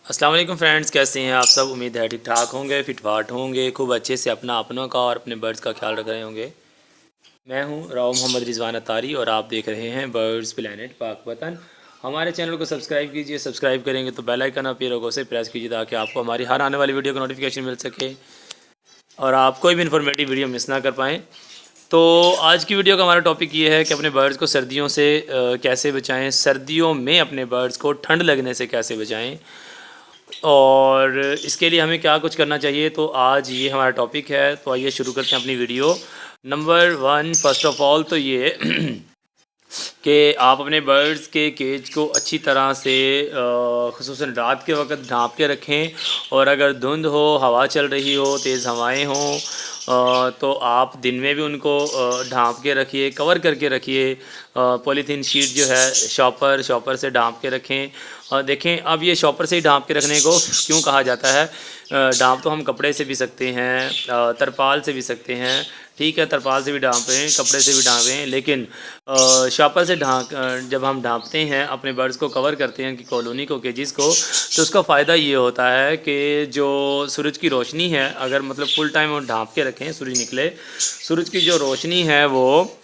अस्सलाम वालेकुम फ्रेंड्स, कैसे हैं आप सब। उम्मीद है ठीक ठाक होंगे, फिट फाट होंगे, खूब अच्छे से अपना अपनों का और अपने बर्ड्स का ख्याल रख रहे होंगे। मैं हूं राव मोहम्मद रिजवान अतारी और आप देख रहे हैं बर्ड्स प्लेनेट पाक वतन। हमारे चैनल को सब्सक्राइब कीजिए। सब्सक्राइब करेंगे तो बेल आइकन और पैरों से प्रेस कीजिए ताकि आपको हमारी हर आने वाली वीडियो का नोटिफिकेशन मिल सके और आप कोई भी इन्फॉर्मेटिव वीडियो मिस ना कर पाएँ। तो आज की वीडियो का हमारा टॉपिक ये है कि अपने बर्ड्स को सर्दियों से कैसे बचाएं, सर्दियों में अपने बर्ड्स को ठंड लगने से कैसे बचाएं और इसके लिए हमें क्या कुछ करना चाहिए। तो आज ये हमारा टॉपिक है। तो आइए शुरू करते हैं अपनी video. Number one, first of all तो ये कि आप अपने बर्ड्स के केज को अच्छी तरह से ख़ुसूसन रात के वक्त ढाँप के रखें। और अगर धुंध हो, हवा चल रही हो, तेज़ हवाएं हों, तो आप दिन में भी उनको ढाँप के रखिए, कवर करके रखिए। पॉलीथीन शीट जो है शॉपर से ढाँप के रखें। देखें, अब ये शॉपर से ही ढाँप के रखने को क्यों कहा जाता है। ढाँप तो हम कपड़े से भी सकते हैं, तरपाल से भी सकते हैं, ठीक है, तरपाल से भी ढाँपें, कपड़े से भी ढाँपें, लेकिन शॉपर से जब हम ढाँपते हैं, अपने बर्ड्स को कवर करते हैं कि कॉलोनी को, केजेस को, तो उसका फ़ायदा ये होता है कि जो सूरज की रोशनी है, अगर मतलब फुल टाइम और ढाँप के रखें, सूरज निकले, सूरज की जो रोशनी है वो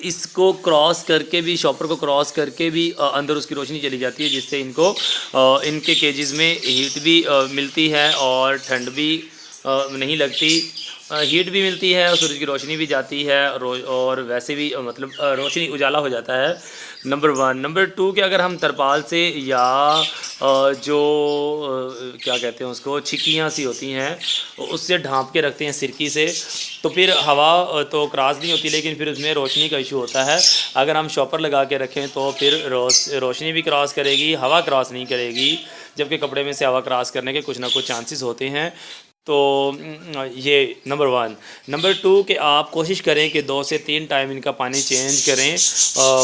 इसको क्रॉस करके भी, शॉपर को क्रॉस करके भी अंदर उसकी रोशनी चली जाती है, जिससे इनको इनके केजेस में हीट भी मिलती है और ठंड भी नहीं लगती। हीट भी मिलती है और सूरज की रोशनी भी जाती है और वैसे भी मतलब रोशनी उजाला हो जाता है। Number one. नंबर टू कि अगर हम तरपाल से या जो क्या कहते हैं उसको, छिकियाँ सी होती हैं, उससे ढाँप के रखते हैं सिरकी से, तो फिर हवा तो क्रॉस नहीं होती, लेकिन फिर उसमें रोशनी का इशू होता है। अगर हम शॉपर लगा के रखें तो फिर रोशनी भी क्रॉस करेगी, हवा क्रॉस नहीं करेगी, जबकि कपड़े में से हवा क्रॉस करने के कुछ ना कुछ चांसेस होते हैं। तो ये नंबर वन। नंबर टू कि आप कोशिश करें कि 2 से 3 टाइम इनका पानी चेंज करें।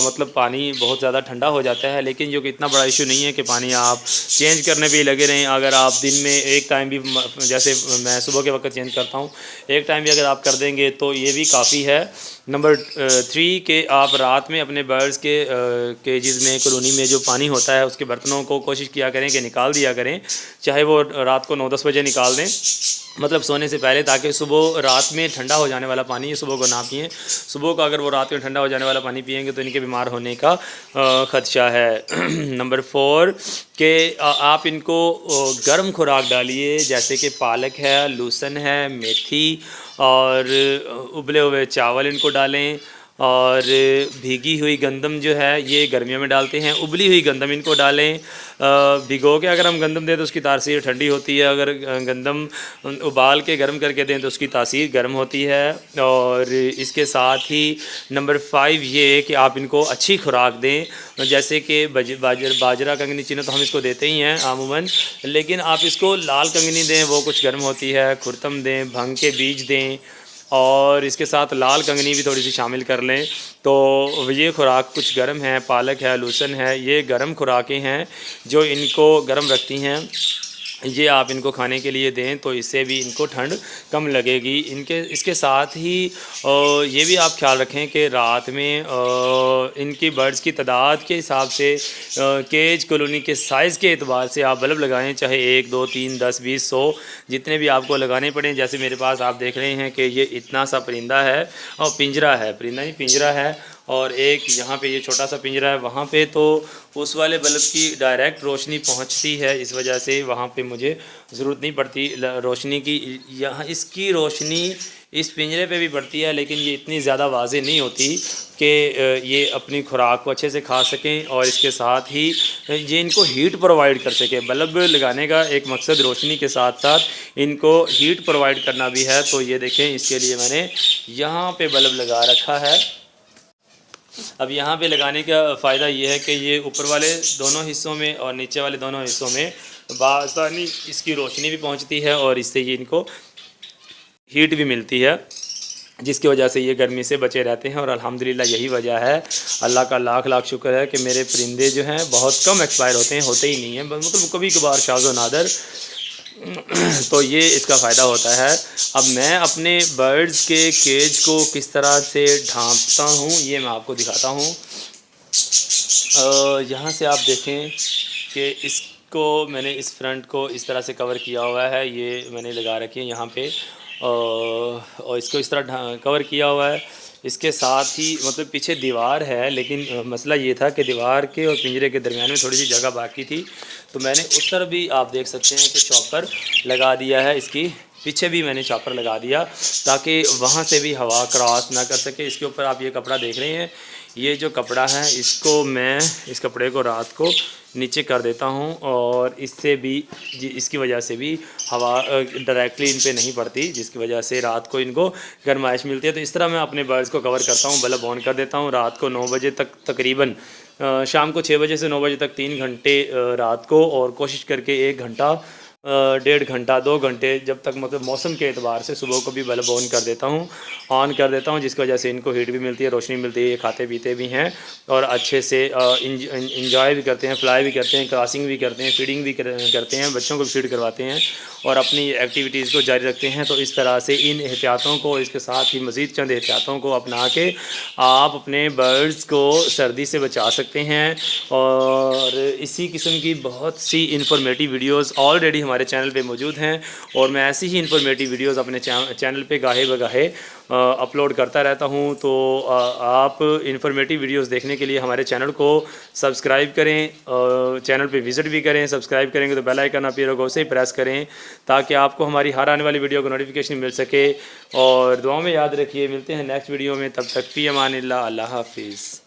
मतलब पानी बहुत ज़्यादा ठंडा हो जाता है, लेकिन जो कि इतना बड़ा इशू नहीं है कि पानी आप चेंज करने पे ही लगे रहें। अगर आप दिन में एक टाइम भी, जैसे मैं सुबह के वक्त चेंज करता हूँ, एक टाइम भी अगर आप कर देंगे तो ये भी काफ़ी है। नंबर थ्री के आप रात में अपने बर्ड्स के केजेस में, कॉलोनी में जो पानी होता है, उसके बर्तनों को कोशिश किया करें कि निकाल दिया करें, चाहे वो रात को 9-10 बजे निकाल दें, मतलब सोने से पहले, ताकि सुबह रात में ठंडा हो जाने वाला पानी, ये सुबह को ना पिएँ। सुबह का अगर वो रात में ठंडा हो जाने वाला पानी पिएंगे तो इनके बीमार होने का ख़दशा है। नंबर फोर कि आप इनको गर्म खुराक डालिए, जैसे कि पालक है, लूसन है, मेथी और उबले हुए चावल इनको डालें। और भीगी हुई गंदम जो है ये गर्मियों में डालते हैं, उबली हुई गंदम इनको डालें। भिगो के अगर हम गंदम दें तो उसकी तासीर ठंडी होती है, अगर गंदम उबाल के गर्म करके दें तो उसकी तासीर गर्म होती है। और इसके साथ ही नंबर 5 ये कि आप इनको अच्छी खुराक दें, जैसे कि बाजरा कंगनी चीना तो हम इसको देते ही हैं आमूमन, लेकिन आप इसको लाल कंगनी दें, वो कुछ गर्म होती है, खुरतम दें, भंग के बीज दें, और इसके साथ लाल कंगनी भी थोड़ी सी शामिल कर लें। तो ये खुराक कुछ गर्म है, पालक है, लहसुन है, ये गर्म खुराकें हैं जो इनको गर्म रखती हैं। ये आप इनको खाने के लिए दें तो इससे भी इनको ठंड कम लगेगी। इसके साथ ही ये भी आप ख्याल रखें कि रात में इनकी बर्ड्स की तादाद के हिसाब से, केज कॉलोनी के साइज़ के एतबार से आप बल्ब लगाएं, चाहे 1, 2, 3, 10, 20, 100 जितने भी आपको लगाने पड़ें। जैसे मेरे पास आप देख रहे हैं कि ये इतना सा परिंदा है, और पिंजरा है, परिंदा नहीं पिंजरा है, और एक यहाँ पे ये छोटा सा पिंजरा है, वहाँ पे तो उस वाले बल्ब की डायरेक्ट रोशनी पहुँचती है, इस वजह से वहाँ पे मुझे ज़रूरत नहीं पड़ती रोशनी की। यहाँ इसकी रोशनी इस पिंजरे पे भी पड़ती है, लेकिन ये इतनी ज़्यादा वाज़े नहीं होती कि ये अपनी खुराक को अच्छे से खा सकें, और इसके साथ ही ये इनको हीट प्रोवाइड कर सके। बल्ब लगाने का एक मकसद रोशनी के साथ साथ इनको हीट प्रोवाइड करना भी है। तो ये देखें, इसके लिए मैंने यहाँ पे बल्ब लगा रखा है। अब यहाँ पे लगाने का फ़ायदा ये है कि ये ऊपर वाले दोनों हिस्सों में और नीचे वाले दोनों हिस्सों में बासानी इसकी रोशनी भी पहुँचती है, और इससे ये इनको हीट भी मिलती है, जिसकी वजह से ये गर्मी से बचे रहते हैं। और अल्हम्दुलिल्लाह यही वजह है, अल्लाह का लाख लाख शुक्र है कि मेरे परिंदे जो हैं बहुत कम एक्सपायर होते हैं, होते ही नहीं हैं, मतलब कभी कभार शाज़ व नादर। तो ये इसका फ़ायदा होता है। अब मैं अपने बर्ड्स के केज को किस तरह से ढांपता हूँ ये मैं आपको दिखाता हूँ। यहाँ से आप देखें कि को मैंने इस फ्रंट को इस तरह से कवर किया हुआ है, ये मैंने लगा रखी है यहाँ पे और इसको इस तरह कवर किया हुआ है। इसके साथ ही मतलब पीछे दीवार है, लेकिन मसला ये था कि दीवार के और पिंजरे के दरमियान में थोड़ी सी जगह बाकी थी, तो मैंने उस तरफ भी आप देख सकते हैं कि चॉपर लगा दिया है। इसकी पीछे भी मैंने चॉपर लगा दिया ताकि वहाँ से भी हवा क्रॉस ना कर सके। इसके ऊपर आप ये कपड़ा देख रहे हैं, ये जो कपड़ा है इसको मैं इस कपड़े को रात को नीचे कर देता हूँ और इससे भी इसकी वजह से भी हवा डायरेक्टली इन पे नहीं पड़ती, जिसकी वजह से रात को इनको गर्माइश मिलती है। तो इस तरह मैं अपने बर्ड्स को कवर करता हूँ, बल्ब ऑन कर देता हूँ रात को 9 बजे तक तकरीबन, शाम को 6 बजे से 9 बजे तक 3 घंटे रात को, और कोशिश करके 1 घंटा 1.5 घंटा 2 घंटे जब तक मतलब मौसम के एतबार से सुबह को भी बल्ब ऑन कर देता हूँ, जिसकी वजह से इनको हीट भी मिलती है, रोशनी मिलती है, ये खाते पीते भी हैं और अच्छे से इंजॉय भी करते हैं, फ्लाई भी करते हैं, क्रॉसिंग भी करते हैं, फीडिंग भी करते हैं, बच्चों को भी फीड करवाते हैं और अपनी एक्टिविटीज़ को जारी रखते हैं। तो इस तरह से इन एहतियातों को, इसके साथ ही मज़ीद चंद एहतियातों को अपना के आप अपने बर्ड्स को सर्दी से बचा सकते हैं। और इसी किस्म की बहुत सी इंफॉर्मेटिव वीडियोस ऑलरेडी हमारे चैनल पे मौजूद हैं और मैं ऐसी ही इंफॉर्मेटिव वीडियोस अपने चैनल पे गाहे बगाहे अपलोड करता रहता हूं। तो आप इंफॉर्मेटिव वीडियोस देखने के लिए हमारे चैनल को सब्सक्राइब करें, चैनल पे विज़िट भी करें। सब्सक्राइब करेंगे तो बेल आइकन आप ये लोग उसे ही प्रेस करें ताकि आपको हमारी हर आने वाली वीडियो को नोटिफिकेशन मिल सके। और दुआओं में याद रखिए, मिलते हैं नेक्स्ट वीडियो में, तब तक फ़ी अमानिल्लाह, अल्लाह हाफिज़।